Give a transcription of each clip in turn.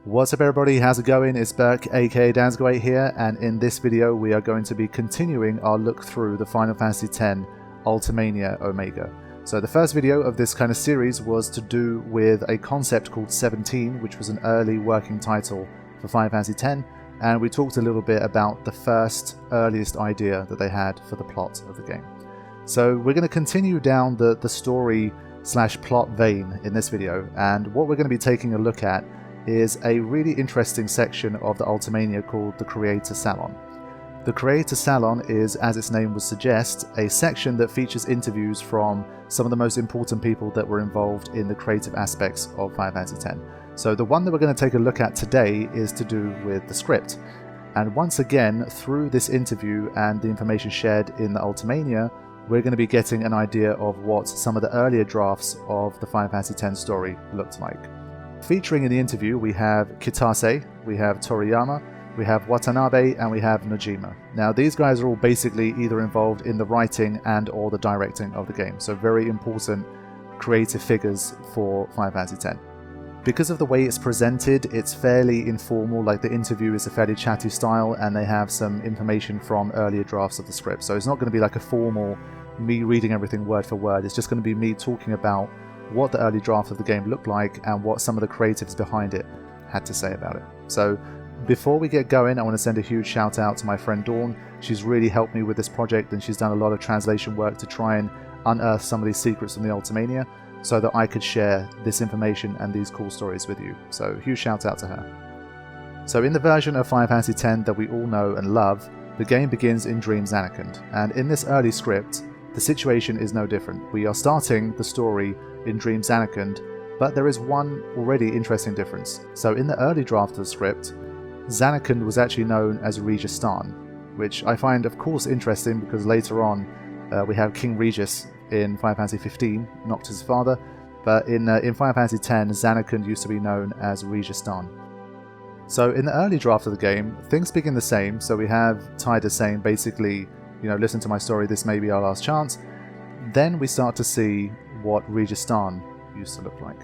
What's up everybody, how's it going? It's Burke aka Dansgway here, and in this video we are going to be continuing our look through the Final Fantasy X Ultimania Omega. So the first video of this kind of series was to do with a concept called 17, which was an early working title for Final Fantasy X, and we talked a little bit about the first earliest idea that they had for the plot of the game. So we're going to continue down the story slash plot vein in this video, and what we're going to be taking a look at is a really interesting section of the Ultimania called the Creator Salon. The Creator Salon is, as its name would suggest, a section that features interviews from some of the most important people that were involved in the creative aspects of Final Fantasy X. So the one that we're going to take a look at today is to do with the script. And once again, through this interview and the information shared in the Ultimania, we're going to be getting an idea of what some of the earlier drafts of the Final Fantasy X story looked like. Featuring in the interview, we have Kitase, we have Toriyama, we have Watanabe, and we have Nojima. Now, these guys are all basically either involved in the writing and or the directing of the game, so very important creative figures for Final Fantasy X. Because of the way it's presented, it's fairly informal, like the interview is a fairly chatty style, and they have some information from earlier drafts of the script. So it's not going to be like a formal me reading everything word for word, it's just going to be me talking about what the early draft of the game looked like and what some of the creatives behind it had to say about it. So before we get going, I want to send a huge shout out to my friend Dawn. She's really helped me with this project, and she's done a lot of translation work to try and unearth some of these secrets from the Ultimania so that I could share this information and these cool stories with you. So huge shout out to her. So in the version of Final Fantasy X that we all know and love, the game begins in Dream Zanarkand, and in this early script the situation is no different. We are starting the story in Dream Zanarkand, but there is one already interesting difference. So in the early draft of the script, Zanarkand was actually known as Registan, which I find of course interesting because later on we have King Regis in Final Fantasy 15, Noctis' father, but in Final Fantasy X, Zanarkand used to be known as Registan. So in the early draft of the game, things begin the same. So we have Tidus saying basically, you know, listen to my story, this may be our last chance. Then we start to see what Registan used to look like.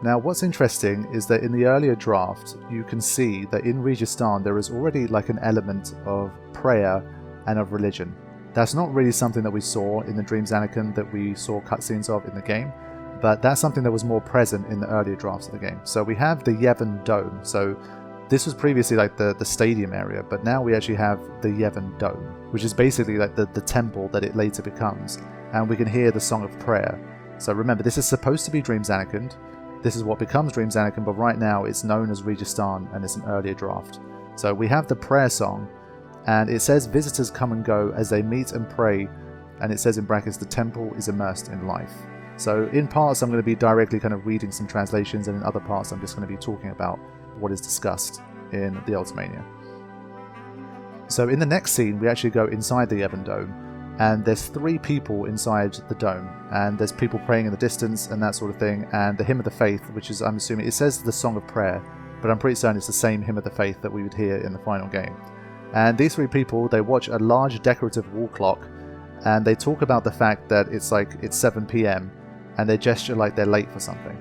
Now what's interesting is that in the earlier draft you can see that in Registan there is already like an element of prayer and of religion. That's not really something that we saw in the Dream Zanarkand that we saw cutscenes of in the game, but that's something that was more present in the earlier drafts of the game. So we have the Yevon Dome. So this was previously like the stadium area, but now we actually have the Yevon Dome, which is basically like the temple that it later becomes, and we can hear the Song of Prayer. So remember, this is supposed to be Dream Zanarkand, this is what becomes Dream Zanarkand, but right now it's known as Registan and it's an earlier draft. So we have the prayer song, and it says visitors come and go as they meet and pray, and it says in brackets the temple is immersed in life. So in parts I'm going to be directly kind of reading some translations, and in other parts I'm just going to be talking about what is discussed in the Ultimania. So in the next scene we actually go inside the Yevon Dome, and there's 3 people inside the dome, and there's people praying in the distance and that sort of thing, and the Hymn of the Faith, which is, I'm assuming, it says the Song of Prayer, but I'm pretty certain it's the same Hymn of the Faith that we would hear in the final game. And these 3 people, they watch a large decorative wall clock, and they talk about the fact that it's 7 PM, and they gesture like they're late for something.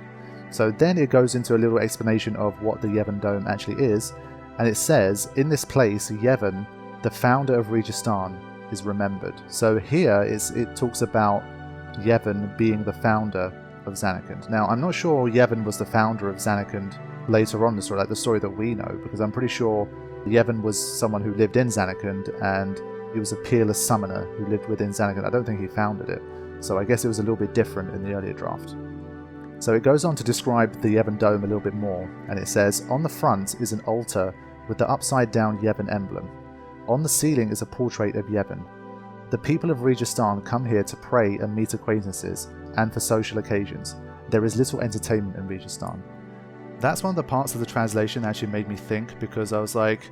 So then it goes into a little explanation of what the Yevon Dome actually is, and it says, in this place, Yevon, the founder of Registan, is remembered. So here it talks about Yevon being the founder of Zanarkand. Now, I'm not sure Yevon was the founder of Zanarkand later on in the story, like the story that we know, because I'm pretty sure Yevon was someone who lived in Zanarkand, and he was a peerless summoner who lived within Zanarkand. I don't think he founded it, so I guess it was a little bit different in the earlier draft. So it goes on to describe the Yevon Dome a little bit more, and it says, on the front is an altar with the upside down Yevon emblem. On the ceiling is a portrait of Yevon. The people of Registan come here to pray and meet acquaintances, and for social occasions. There is little entertainment in Registan. That's one of the parts of the translation that actually made me think, because I was like,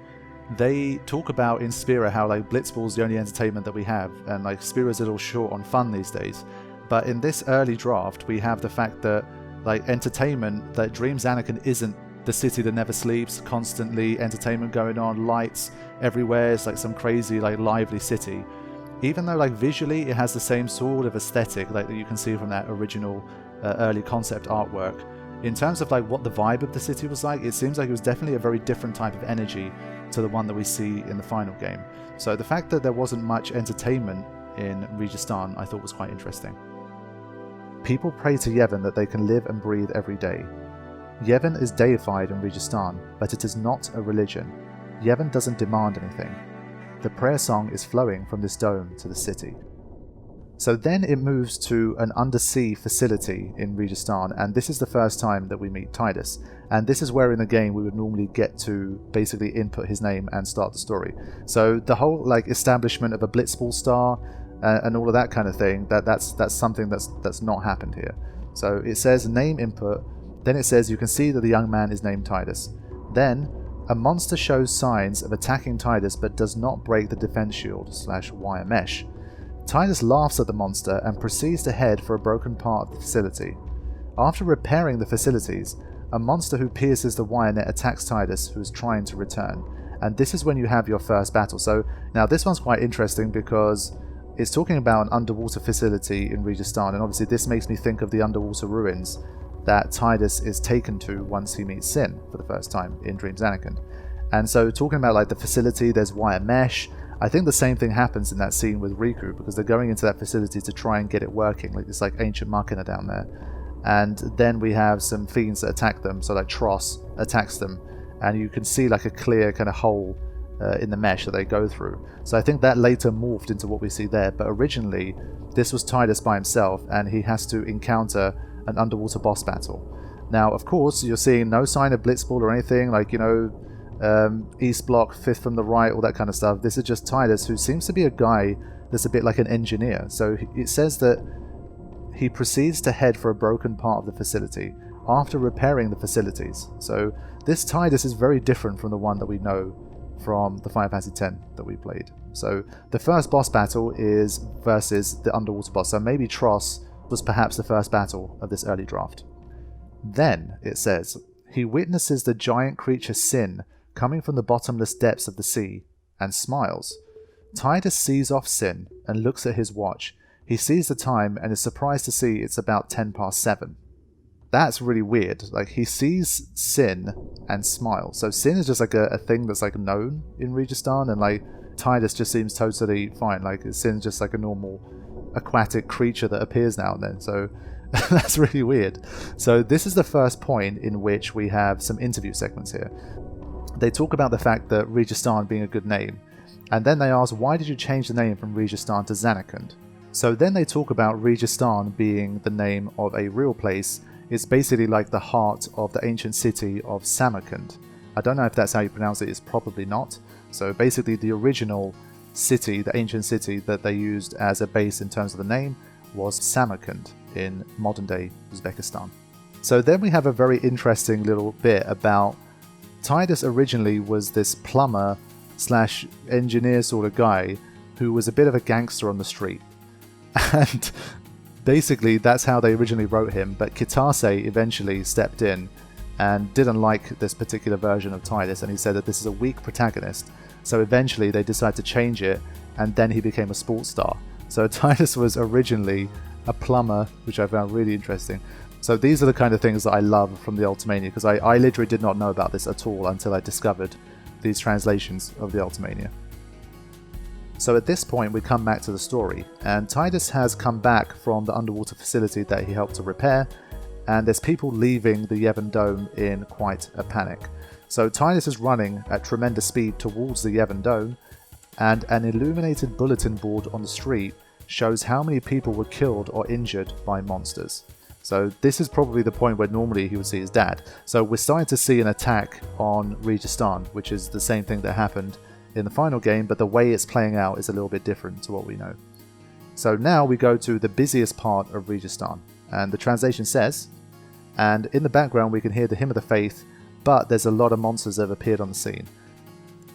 they talk about in Spira how like Blitzball's the only entertainment that we have, and like Spira's a little short on fun these days. But in this early draft we have the fact that like entertainment, that Dream Zanarkand isn't the city that never sleeps, constantly entertainment going on, lights everywhere, it's like some crazy like lively city. Even though like visually it has the same sort of aesthetic like that you can see from that original early concept artwork, In terms of like what the vibe of the city was like, it seems like it was definitely a very different type of energy to the one that we see in the final game. So the fact that there wasn't much entertainment in Registan I thought was quite interesting. People pray to Yevon that they can live and breathe every day. Yevon is deified in Registan, but it is not a religion. Yevon doesn't demand anything. The prayer song is flowing from this dome to the city. So then it moves to an undersea facility in Registan, and this is the first time that we meet Tidus. And this is where in the game we would normally get to basically input his name and start the story. So the whole like establishment of a blitzball star and all of that kind of thing, that's something that's not happened here. So it says name input, then it says you can see that the young man is named Tidus. Then a monster shows signs of attacking Tidus but does not break the defense shield / wire mesh. Tidus laughs at the monster and proceeds to head for a broken part of the facility. After repairing the facilities, a monster who pierces the wire net attacks Tidus, who is trying to return. And this is when you have your first battle. So now this one's quite interesting because it's talking about an underwater facility in Registan, and obviously this makes me think of the underwater ruins that Tidus is taken to once he meets Sin for the first time in Dream Zanarkand. And so talking about like the facility, there's wire mesh. I think the same thing happens in that scene with Riku, because they're going into that facility to try and get it working, like it's like ancient Machina down there. And then we have some fiends that attack them, so like Tross attacks them, and you can see like a clear kind of hole in the mesh that they go through. So I think that later morphed into what we see there, but originally this was Tidus by himself, and he has to encounter an underwater boss battle. Now of course you're seeing no sign of blitzball or anything, like, you know, east block, fifth from the right, all that kind of stuff. This is just Tidus, who seems to be a guy that's a bit like an engineer. So it says that he proceeds to head for a broken part of the facility after repairing the facilities. So this Tidus is very different from the one that we know from the Final Fantasy X that we played. So the first boss battle is versus the underwater boss, so maybe Tross was perhaps the first battle of this early draft. Then it says he witnesses the giant creature Sin coming from the bottomless depths of the sea, and smiles. Tidus sees off Sin and looks at his watch. He sees the time and is surprised to see it's about 7:10. That's really weird. Like, he sees Sin and smiles. So Sin is just like a thing that's like known in Registan, and like Tidus just seems totally fine. Like Sin's just like a normal aquatic creature that appears now and then. So that's really weird. So this is the first point in which we have some interview segments here. They talk about the fact that Registan being a good name, and then they ask, why did you change the name from Registan to Zanarkand? So then they talk about Registan being the name of a real place. It's basically like the heart of the ancient city of Samarkand. I don't know if that's how you pronounce it, it's probably not. So basically the original city, the ancient city that they used as a base in terms of the name, was Samarkand in modern day Uzbekistan. So then we have a very interesting little bit about Tidus originally was this plumber / engineer sort of guy who was a bit of a gangster on the street. And basically that's how they originally wrote him, but Kitase eventually stepped in and didn't like this particular version of Tidus, and he said that this is a weak protagonist. So eventually they decided to change it, and then he became a sports star. So Tidus was originally a plumber, which I found really interesting. So these are the kind of things that I love from the Ultimania, because I literally did not know about this at all until I discovered these translations of the Ultimania. So at this point we come back to the story, and Tidus has come back from the underwater facility that he helped to repair, and there's people leaving the Yevon Dome in quite a panic. So Tidus is running at tremendous speed towards the Yevon Dome, and an illuminated bulletin board on the street shows how many people were killed or injured by monsters. So this is probably the point where normally he would see his dad. So we're starting to see an attack on Registan, which is the same thing that happened in the final game, but the way it's playing out is a little bit different to what we know. So now we go to the busiest part of Registan, and the translation says, and in the background we can hear the hymn of the faith, but there's a lot of monsters that have appeared on the scene.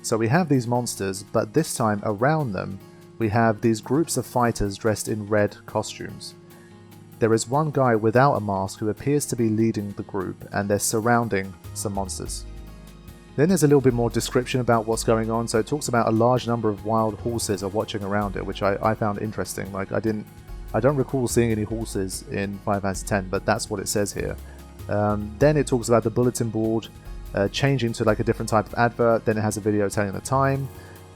So we have these monsters, but this time around them we have these groups of fighters dressed in red costumes. There is one guy without a mask who appears to be leading the group, and they're surrounding some monsters. Then there's a little bit more description about what's going on. So it talks about a large number of wild horses are watching around it, which I found interesting. Like I don't recall seeing any horses in Final Fantasy X, but that's what it says here. Then it talks about the bulletin board changing to like a different type of advert. Then it has a video telling the time.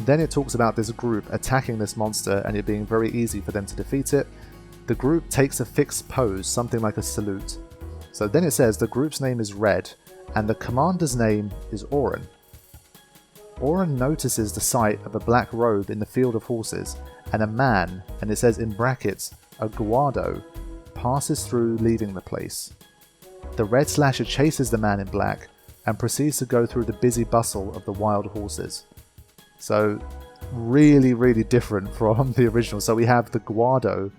Then it talks about this group attacking this monster and it being very easy for them to defeat it. The group takes a fixed pose, something like a salute. So then it says the group's name is Red and the commander's name is Auron. Auron notices the sight of a black robe in the field of horses and a man, and it says in brackets, a guardo, passes through leaving the place. The red slasher chases the man in black and proceeds to go through the busy bustle of the wild horses. So really, really different from the original. So we have the guardo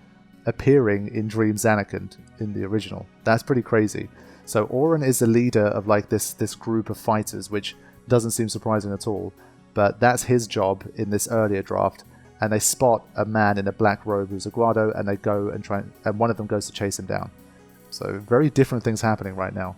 appearing in Dream Zanarkand in the original. That's pretty crazy. So Auron is the leader of like this group of fighters, which doesn't seem surprising at all, but that's his job in this earlier draft. And they spot a man in a black robe who's a guardo, and they go and and one of them goes to chase him down. So very different things happening right now.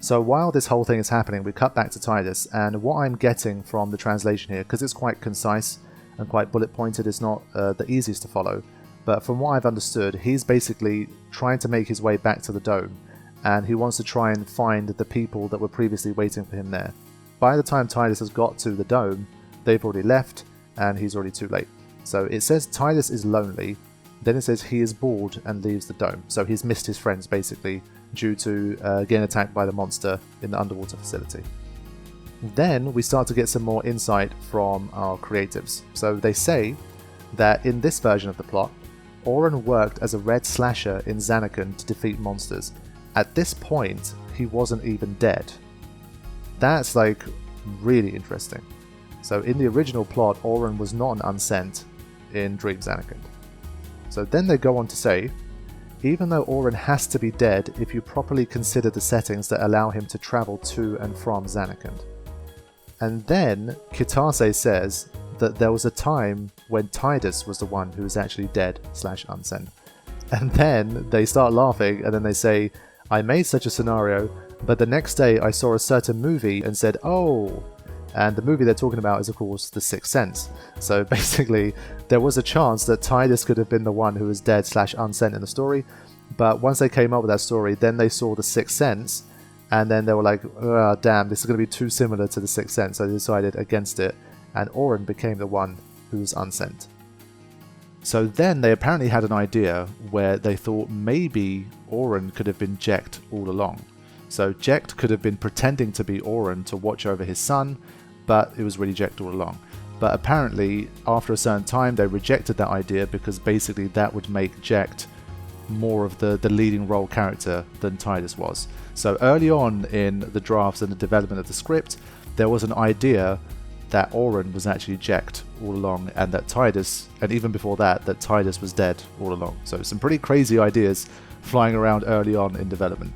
So while this whole thing is happening, we cut back to Tidus, and what I'm getting from the translation here, because it's quite concise and quite bullet pointed, it's not the easiest to follow, but from what I've understood, he's basically trying to make his way back to the dome, and he wants to try and find the people that were previously waiting for him there. By the time Tidus has got to the dome, they've already left, and he's already too late. So it says Tidus is lonely, then it says he is bored and leaves the dome. So he's missed his friends, basically, due to getting attacked by the monster in the underwater facility. Then we start to get some more insight from our creatives. So they say that in this version of the plot, Auron worked as a red slasher in Zanarkand to defeat monsters. At this point, he wasn't even dead. That's like really interesting. So in the original plot, Auron was not an unsent in Dream Zanarkand. So then they go on to say, even though Auron has to be dead if you properly consider the settings that allow him to travel to and from Zanarkand. And then Kitase says that there was a time when Tidus was the one who was actually dead / unsent. And then they start laughing, and then they say, I made such a scenario, but the next day I saw a certain movie and said, oh. And the movie they're talking about is, of course, The Sixth Sense. So basically, there was a chance that Tidus could have been the one who was dead / unsent in the story. But once they came up with that story, then they saw The Sixth Sense, and then they were like, oh, damn, this is going to be too similar to The Sixth Sense, so they decided against it, and Auron became the one who was unsent. So then they apparently had an idea where they thought maybe Auron could have been Jecht all along. So Jecht could have been pretending to be Auron to watch over his son, but it was really Jecht all along. But apparently, after a certain time, they rejected that idea because basically that would make Jecht more of the leading role character than Tidus was. So early on in the drafts and the development of the script, there was an idea that Auron was actually Jecht all along, and that Tidus, and even before that, that Tidus was dead all along. So some pretty crazy ideas flying around early on in development.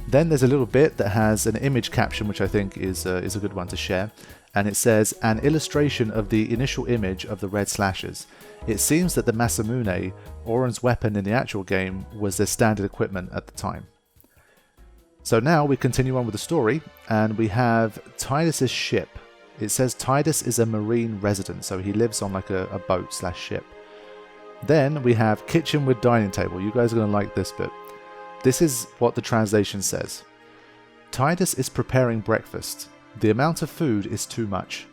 Then there's a little bit that has an image caption, which I think is a good one to share. And it says, an illustration of the initial image of the red slashers. It seems that the Masamune, Auron's weapon in the actual game, was their standard equipment at the time. So now we continue on with the story, and we have Tidus' ship. It says Tidus is a marine resident, so he lives on like a boat / ship. Then we have kitchen with dining table. You guys are going to like this bit. This is what the translation says. Tidus is preparing breakfast. The amount of food is too much.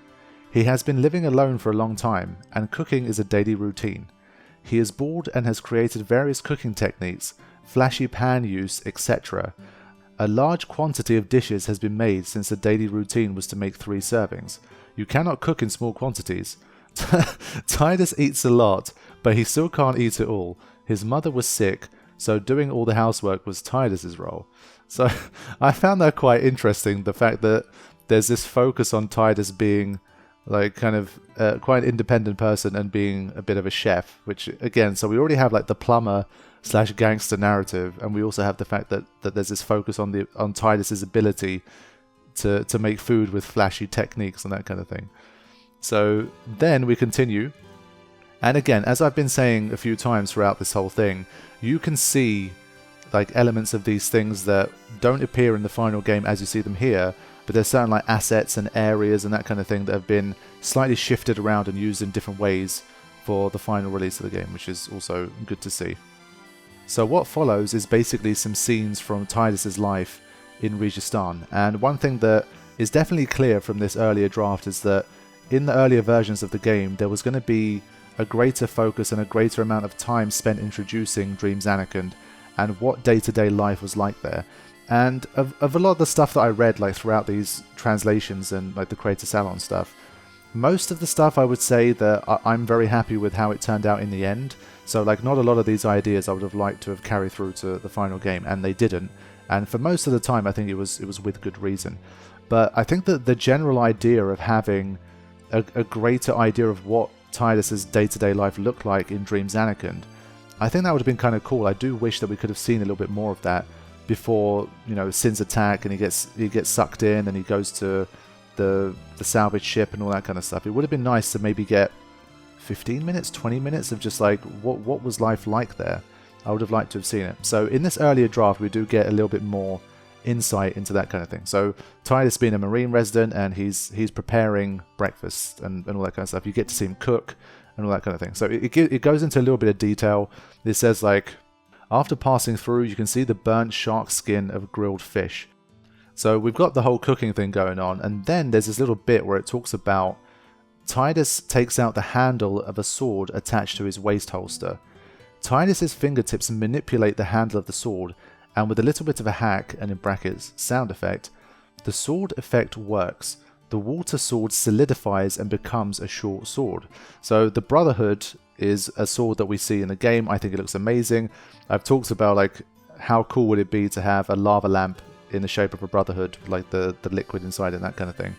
He has been living alone for a long time, and cooking is a daily routine. He is bored and has created various cooking techniques, flashy pan use, etc. A large quantity of dishes has been made since the daily routine was to make 3 servings. You cannot cook in small quantities. Tidus eats a lot, but he still can't eat it all. His mother was sick, so doing all the housework was Tidus' role. So I found that quite interesting, the fact that there's this focus on Tidus being like kind of quite an independent person and being a bit of a chef, which again, so we already have like the plumber / gangster narrative, and we also have the fact that there's this focus on Tidus' ability to make food with flashy techniques and that kind of thing. So then we continue, and again, as I've been saying a few times throughout this whole thing, you can see like elements of these things that don't appear in the final game as you see them here, but there's certain like assets and areas and that kind of thing that have been slightly shifted around and used in different ways for the final release of the game, which is also good to see. So what follows is basically some scenes from Tidus's life in Registan, and one thing that is definitely clear from this earlier draft is that in the earlier versions of the game there was going to be a greater focus and a greater amount of time spent introducing Dream Zanarkand and what day-to-day life was like there. And of a lot of the stuff that I read like throughout these translations and like the Creator Salon stuff, most of the stuff I would say that I'm very happy with how it turned out in the end. So like not a lot of these ideas I would have liked to have carried through to the final game, and they didn't. And for most of the time I think it was with good reason. But I think that the general idea of having a greater idea of what Tidus's day-to-day life looked like in Dream Zanarkand, I think that would have been kind of cool. I do wish that we could have seen a little bit more of that before, you know, Sin's attack and he gets sucked in and he goes to the salvage ship and all that kind of stuff. It would have been nice to maybe get 15 minutes, 20 minutes of just like what was life like there. I would have liked to have seen it. So in this earlier draft we do get a little bit more insight into that kind of thing. So Tidus being a marine resident and he's preparing breakfast and all that kind of stuff. You get to see him cook and all that kind of thing. So it goes into a little bit of detail. It says like, after passing through you can see the burnt shark skin of grilled fish. So we've got the whole cooking thing going on, and then there's this little bit where it talks about Tidus takes out the handle of a sword attached to his waist holster. Tidus's fingertips manipulate the handle of the sword, and with a little bit of a hack, and in brackets, sound effect, the sword effect works. The water sword solidifies and becomes a short sword. So the Brotherhood is a sword that we see in the game. I think it looks amazing. I've talked about like how cool would it be to have a lava lamp in the shape of a Brotherhood, like the liquid inside and that kind of thing.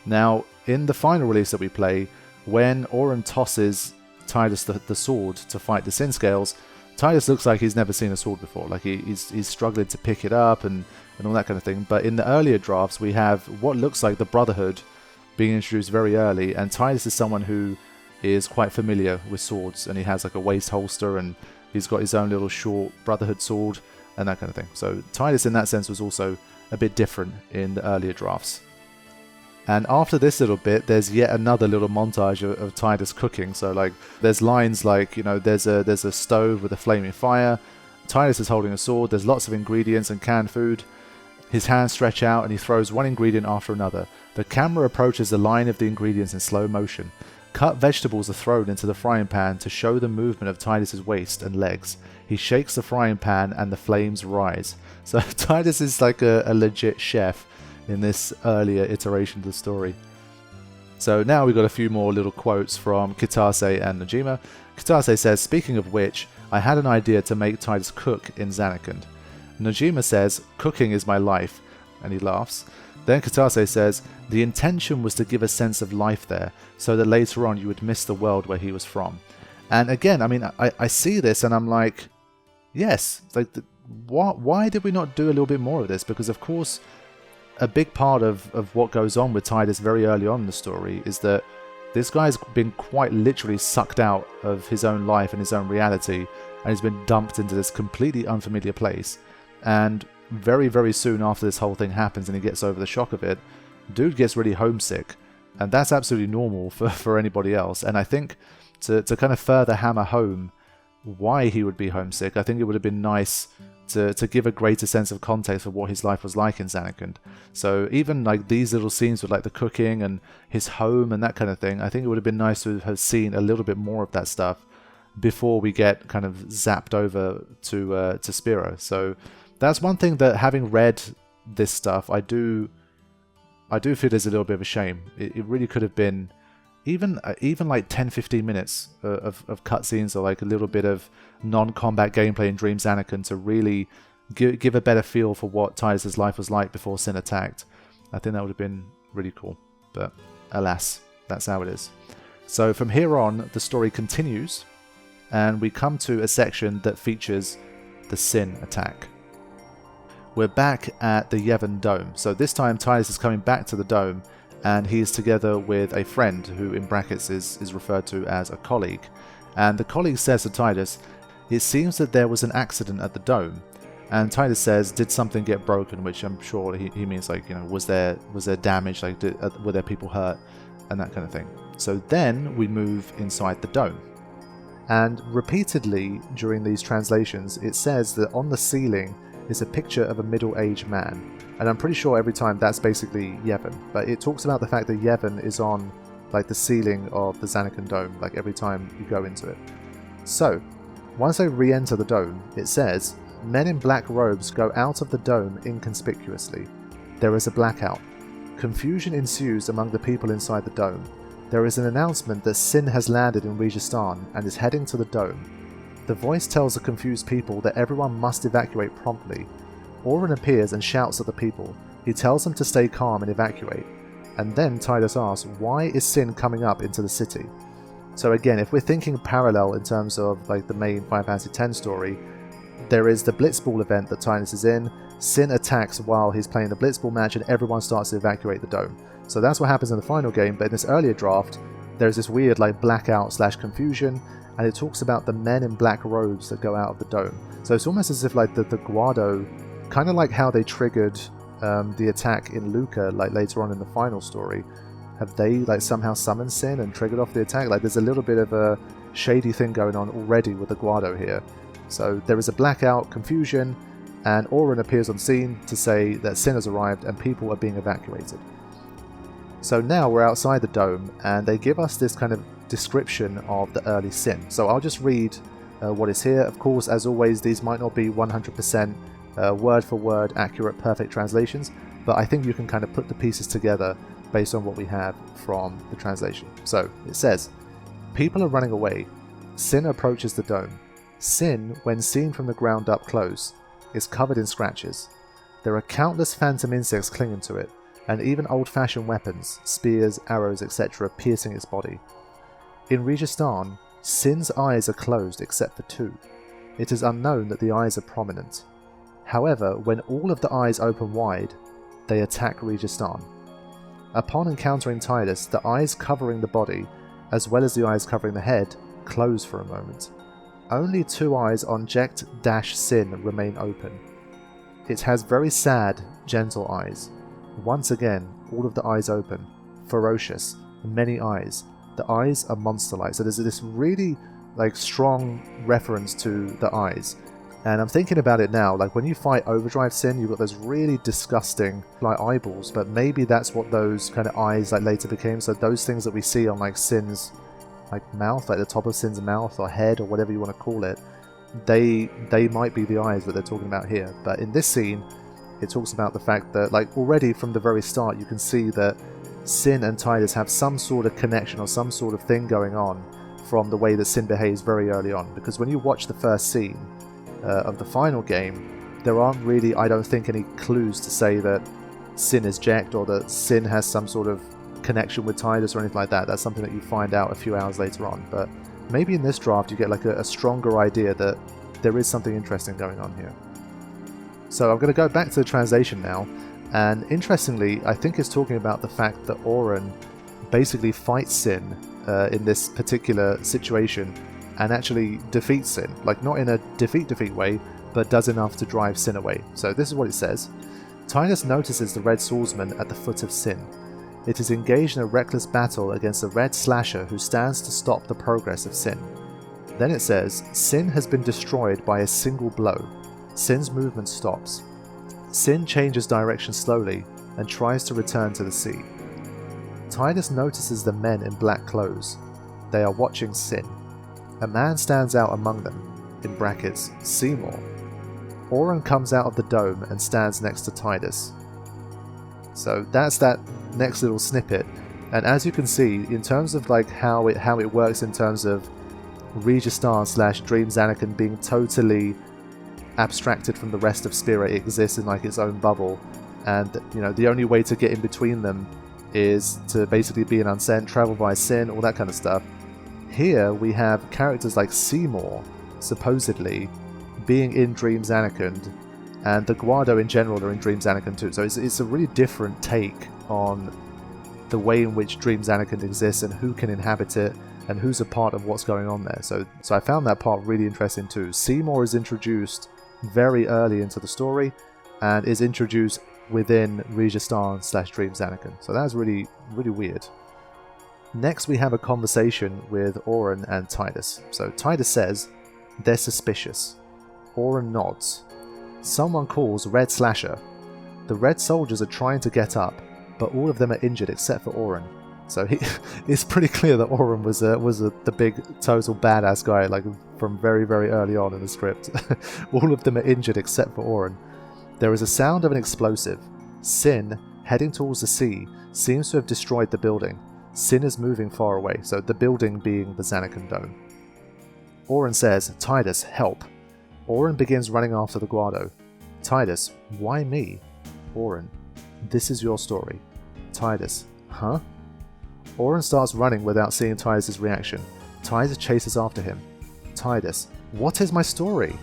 Now, in the final release that we play, when Auron tosses Tidus the sword to fight the Sin Scales, Tidus looks like he's never seen a sword before. Like he's struggling to pick it up and all that kind of thing. But in the earlier drafts, we have what looks like the Brotherhood being introduced very early, and Tidus is someone who is quite familiar with swords, and he has like a waist holster, and he's got his own little short Brotherhood sword and that kind of thing. So Tidus in that sense was also a bit different in the earlier drafts. And after this little bit, there's yet another little montage of Tidus cooking. So like there's lines like, you know, there's a stove with a flaming fire, Tidus is holding a sword, there's lots of ingredients and canned food. His hands stretch out and he throws one ingredient after another. The camera approaches the line of the ingredients in slow motion. Cut vegetables are thrown into the frying pan to show the movement of Tidus's waist and legs. He shakes the frying pan and the flames rise. So Tidus is like a legit chef in this earlier iteration of the story. So now we've got a few more little quotes from Kitase and Nojima. Kitase says, "Speaking of which, I had an idea to make Tidus cook in Zanarkand." Nojima says, "Cooking is my life," and he laughs. Then Kitase says, "The intention was to give a sense of life there, so that later on you would miss the world where he was from." And again, I mean, I see this and I'm like, yes, like, why did we not do a little bit more of this? Because of course, a big part of what goes on with Tidus very early on in the story is that this guy's been quite literally sucked out of his own life and his own reality, and he's been dumped into this completely unfamiliar place. And very, very soon after this whole thing happens and he gets over the shock of it, dude gets really homesick. And that's absolutely normal for anybody else. And I think to kind of further hammer home why he would be homesick, I think it would have been nice to give a greater sense of context of what his life was like in Zanarkand. So even like these little scenes with like the cooking and his home and that kind of thing, I think it would have been nice to have seen a little bit more of that stuff before we get kind of zapped over to Spiro. So that's one thing that, having read this stuff, I do feel there's a little bit of a shame. It really could have been even like 10-15 minutes of cutscenes, or like a little bit of non-combat gameplay in Dream Zanarkand to really give a better feel for what Tidus' life was like before Sin attacked. I think that would have been really cool, but alas, that's how it is. So from here on, the story continues, and we come to a section that features the Sin attack. We're back at the Yevon Dome. So this time Tidus is coming back to the dome, and he is together with a friend who in brackets is referred to as a colleague. And the colleague says to Tidus, "It seems that there was an accident at the dome." And Tidus says, "Did something get broken?" Which I'm sure he means like, you know, was there damage, like were there people hurt and that kind of thing. So then we move inside the dome. And repeatedly during these translations, it says that on the ceiling is a picture of a middle-aged man. And I'm pretty sure every time that's basically Yevon. But it talks about the fact that Yevon is on like the ceiling of the Zanarkand dome, like every time you go into it. So, once they re-enter the dome, it says, men in black robes go out of the dome inconspicuously. There is a blackout. Confusion ensues among the people inside the dome. There is an announcement that Sin has landed in Registan and is heading to the dome. The voice tells the confused people that everyone must evacuate promptly. Auron appears and shouts at the people. He tells them to stay calm and evacuate. And then Tidus asks, why is Sin coming up into the city? So again, if we're thinking parallel in terms of like the main Final Fantasy X story, there is the Blitzball event that Tidus is in. Sin attacks while he's playing the Blitzball match and everyone starts to evacuate the dome. So that's what happens in the final game, but in this earlier draft, there's this weird like blackout / confusion, and it talks about the men in black robes that go out of the dome. So it's almost as if like the Guado, kind of like how they triggered the attack in Luca like later on in the final story, have they like somehow summoned Sin and triggered off the attack? Like there's a little bit of a shady thing going on already with the Guado here. So there is a blackout, confusion, and Auron appears on scene to say that Sin has arrived and people are being evacuated. So now we're outside the dome, and they give us this kind of description of the early Sin. So I'll just read what is here. Of course, as always, these might not be 100% word for word accurate, perfect translations, but I think you can kind of put the pieces together based on what we have from the translation. So it says, people are running away. Sin approaches the dome. Sin, when seen from the ground up close, is covered in scratches. There are countless phantom insects clinging to it, and even old-fashioned weapons, spears, arrows, etc. piercing its body. In Registan, Sin's eyes are closed except for two. It is unknown that the eyes are prominent. However, when all of the eyes open wide, they attack Registan. Upon encountering Tidus, the eyes covering the body, as well as the eyes covering the head, close for a moment. Only two eyes on Jecht-Sin remain open. It has very sad, gentle eyes. Once again, all of the eyes open, ferocious, many eyes. The eyes are monster-like, so there's this really like strong reference to the eyes. And I'm thinking about it now, like when you fight Overdrive Sin, you've got those really disgusting like eyeballs, but maybe that's what those kind of eyes like later became. So those things that we see on like Sin's like mouth, like the top of Sin's mouth or head or whatever you want to call it, they might be the eyes that they're talking about here. But in this scene, it talks about the fact that like already from the very start you can see that Sin and Tidus have some sort of connection or some sort of thing going on from the way that Sin behaves very early on. Because when you watch the first scene of the final game, there aren't really, I don't think, any clues to say that Sin is Jecht or that Sin has some sort of connection with Tidus or anything like that. That's something that you find out a few hours later on. But maybe in this draft you get like a stronger idea that there is something interesting going on here. So I'm going to go back to the translation now, and interestingly, I think it's talking about the fact that Auron basically fights Sin in this particular situation and actually defeats Sin. Like not in a defeat way, but does enough to drive Sin away. So this is what it says. Tidus notices the Red Swordsman at the foot of Sin. It is engaged in a reckless battle against the Red Slasher who stands to stop the progress of Sin. Then it says, Sin has been destroyed by a single blow. Sin's movement stops. Sin changes direction slowly and tries to return to the sea. Tidus notices the men in black clothes. They are watching Sin. A man stands out among them, in brackets, Seymour. Auron comes out of the dome and stands next to Tidus. So that's that next little snippet. And as you can see, in terms of like how it works in terms of Registan / Dream Zanarkand being totally abstracted from the rest of Spirit, it exists in like its own bubble, and you know the only way to get in between them is to basically be an unsent, travel by Sin, all that kind of stuff. Here we have characters like Seymour supposedly being in Dream Zanarkand, and the Guado in general are in Dream Zanarkand too. So it's a really different take on the way in which Dream Zanarkand exists and who can inhabit it and who's a part of what's going on there. So I found that part really interesting too. Seymour is introduced very early into the story and is introduced within Registan / Dream Zanarkand. So that's really, really weird. Next we have a conversation with Auron and Tidus. So Tidus says, "They're suspicious." Auron nods. Someone calls Red Slasher. The red soldiers are trying to get up, but all of them are injured except for Auron. So it's pretty clear that Auron was the big total badass guy, like from very, very early on in the script. All of them are injured except for Auron. There is a sound of an explosive. Sin, heading towards the sea, seems to have destroyed the building. Sin is moving far away, so the building being the Zanarkand dome. Auron says, "Tidus, help." Auron begins running after the Guado. Tidus, "Why me?" Auron, "This is your story." Tidus, "Huh?" Auron starts running without seeing Tidus' reaction. Tidus chases after him. Tidus, "What is my story?"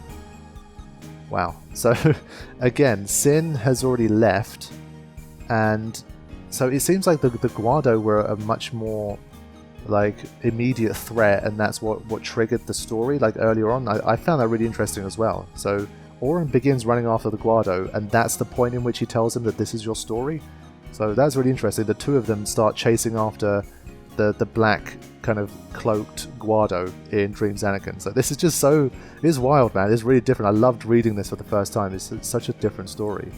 Wow. So, again, Sin has already left, and so it seems like the Guado were a much more like immediate threat, and that's what triggered the story like earlier on. I found that really interesting as well. So Auron begins running after the Guado, and that's the point in which he tells him that this is your story. So that's really interesting. The two of them start chasing after the black kind of cloaked Guado in Dream Zanarkand. So this is just it is wild, man. It's really different. I loved reading this for the first time. It's such a different story.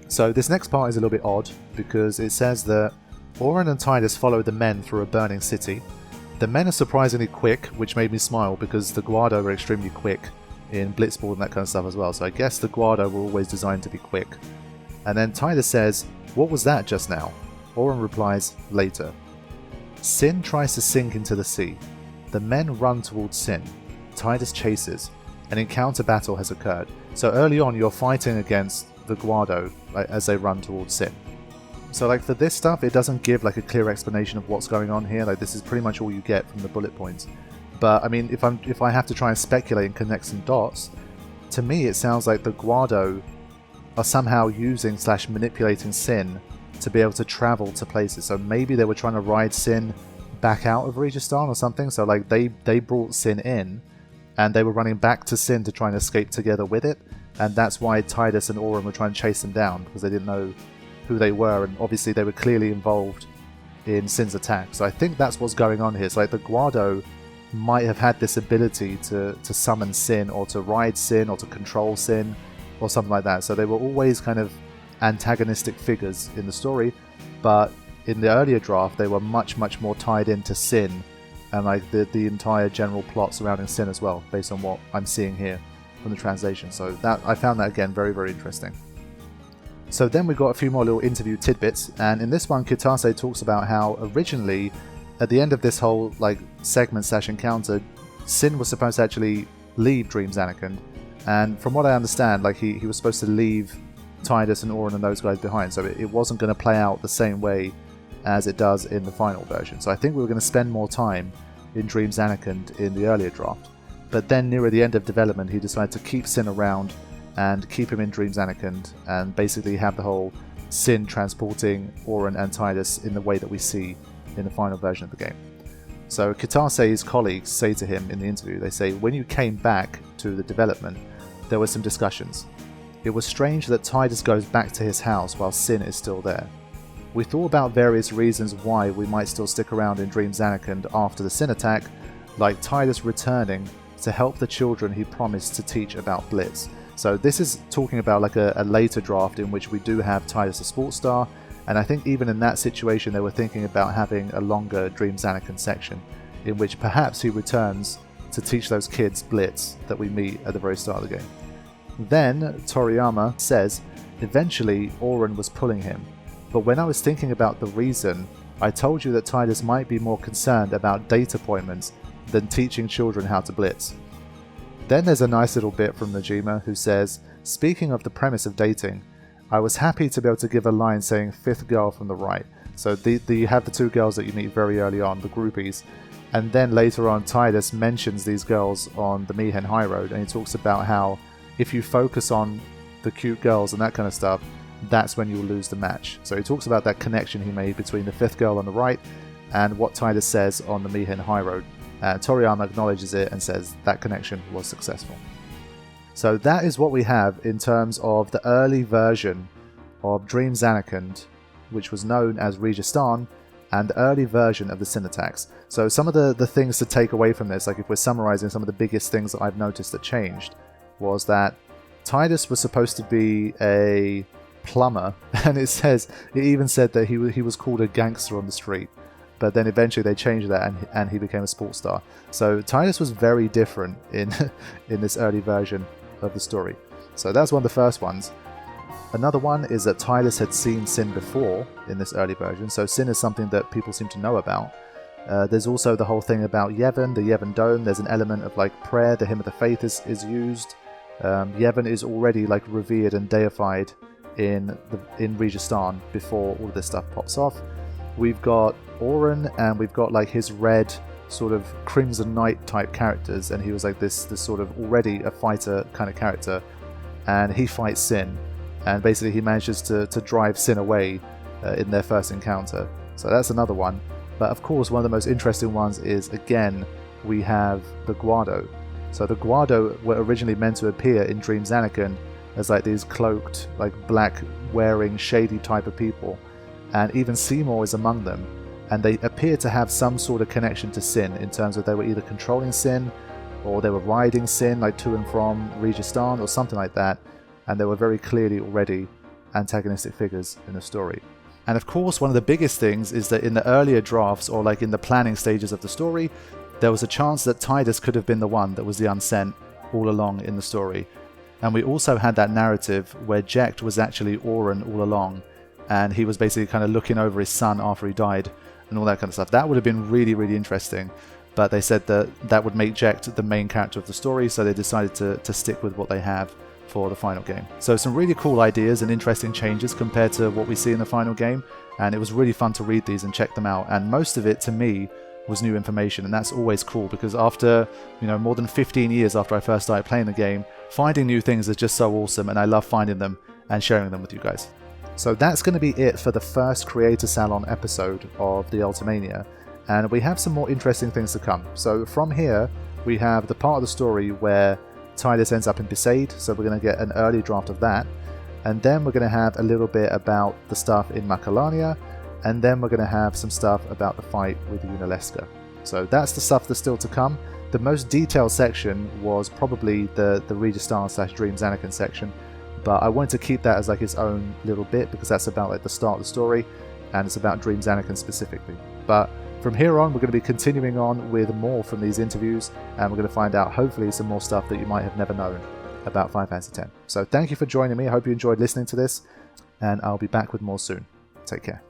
So this next part is a little bit odd because it says that Auron and Tidus follow the men through a burning city. The men are surprisingly quick, which made me smile because the Guado were extremely quick in Blitzball and that kind of stuff as well. So I guess the Guado were always designed to be quick. And then Tidus says, "What was that just now?" Auron replies, "Later." Sin tries to sink into the sea. The men run towards Sin. Tidus chases. An encounter battle has occurred. So early on you're fighting against the Guado as they run towards Sin. So like for this stuff, it doesn't give like a clear explanation of what's going on here. Like this is pretty much all you get from the bullet points. But I mean, if I have to try and speculate and connect some dots, to me it sounds like the Guado are somehow using / manipulating Sin to be able to travel to places. So maybe they were trying to ride Sin back out of Registan or something. So like they brought Sin in, and they were running back to Sin to try and escape together with it. And that's why Tidus and Auron were trying to chase them down, because they didn't know who they were, and obviously they were clearly involved in Sin's attack. So I think that's what's going on here. So like the Guado might have had this ability to summon Sin, or to ride Sin, or to control Sin, or something like that. So they were always kind of antagonistic figures in the story, but in the earlier draft they were much more tied into Sin and like the entire general plot surrounding Sin as well, based on what I'm seeing here from the translation. So that I found that again very interesting. So then we got a few more little interview tidbits, and in this one Kitase talks about how originally at the end of this whole like segment / encounter, Sin was supposed to actually leave Dream Zanarkand, and from what I understand, like he was supposed to leave Tidus and Auron and those guys behind, so it wasn't going to play out the same way as it does in the final version. So I think we were going to spend more time in Dream Zanarkand in the earlier draft, but then nearer the end of development he decided to keep Sin around and keep him in Dream Zanarkand, and basically have the whole Sin transporting Auron and Tidus in the way that we see in the final version of the game. So Kitase's colleagues say to him in the interview, they say, "When you came back to the development, there were some discussions. It was strange that Tidus goes back to his house while Sin is still there. We thought about various reasons why we might still stick around in Dream Zanarkand after the Sin attack, like Tidus returning to help the children he promised to teach about Blitz." So this is talking about like a later draft in which we do have Tidus a sports star, and I think even in that situation they were thinking about having a longer Dream Zanarkand section in which perhaps he returns to teach those kids Blitz that we meet at the very start of the game. Then Toriyama says, "Eventually Auron was pulling him, but when I was thinking about the reason, I told you that Tidus might be more concerned about date appointments than teaching children how to Blitz." Then there's a nice little bit from Nojima who says, "Speaking of the premise of dating, I was happy to be able to give a line saying 5th girl from the right." So you have the two girls that you meet very early on, the groupies, and then later on Tidus mentions these girls on the Mi'ihen High Road, and he talks about how if you focus on the cute girls and that kind of stuff, that's when you'll lose the match. So he talks about that connection he made between the 5th girl on the right and what Tidus says on the Mi'ihen High Road. Toriyama acknowledges it and says that connection was successful. So that is what we have in terms of the early version of Dream Zanarkand, which was known as Registan, and early version of the sin attacks. So some of the things to take away from this, like if we're summarizing some of the biggest things that I've noticed that changed, was that Tidus was supposed to be a plumber, and it even said that he was called a gangster on the street, but then eventually they changed that and he became a sports star. So Tidus was very different in this early version of the story. So that's one of the first ones. Another one is that Tidus had seen Sin before in this early version, so Sin is something that people seem to know about. There's also the whole thing about Yevon, the Yevon Dome. There's an element of like prayer, the Hymn of the Faith is used. Yevon is already like revered and deified in Registan before all of this stuff pops off. We've got Auron, and we've got like his red sort of Crimson Knight type characters, and he was like this sort of already a fighter kind of character, and he fights Sin, and basically he manages to drive Sin away in their first encounter. So that's another one. But of course, one of the most interesting ones is, again, we have the Guado. So the Guado were originally meant to appear in Dream Zanarkand as like these cloaked, like black wearing shady type of people, and even Seymour is among them, and they appear to have some sort of connection to Sin in terms of they were either controlling Sin or they were riding Sin like to and from Registan or something like that, and they were very clearly already antagonistic figures in the story. And of course, one of the biggest things is that in the earlier drafts, or like in the planning stages of the story, there was a chance that Tidus could have been the one that was the unsent all along in the story. And we also had that narrative where Jecht was actually Auron all along, and he was basically kind of looking over his son after he died and all that kind of stuff. That would have been really, really interesting, but they said that would make Jecht the main character of the story, so they decided to stick with what they have for the final game. So some really cool ideas and interesting changes compared to what we see in the final game, and it was really fun to read these and check them out, and most of it to me was new information, and that's always cool because after, you know, more than 15 years after I first started playing the game, finding new things is just so awesome, and I love finding them and sharing them with you guys. So that's going to be it for the first Creator Salon episode of the Ultimania, and we have some more interesting things to come. So from here we have the part of the story where Tidus ends up in Besaid, so we're going to get an early draft of that, and then we're going to have a little bit about the stuff in Macalania, and then we're going to have some stuff about the fight with Unaleska. So that's the stuff that's still to come. The most detailed section was probably the Registan / Dream Zanarkand section, but I wanted to keep that as like its own little bit because that's about like the start of the story, and it's about Dream Zanarkand specifically. But from here on, we're going to be continuing on with more from these interviews, and we're going to find out hopefully some more stuff that you might have never known about Final Fantasy X. So thank you for joining me. I hope you enjoyed listening to this, and I'll be back with more soon. Take care.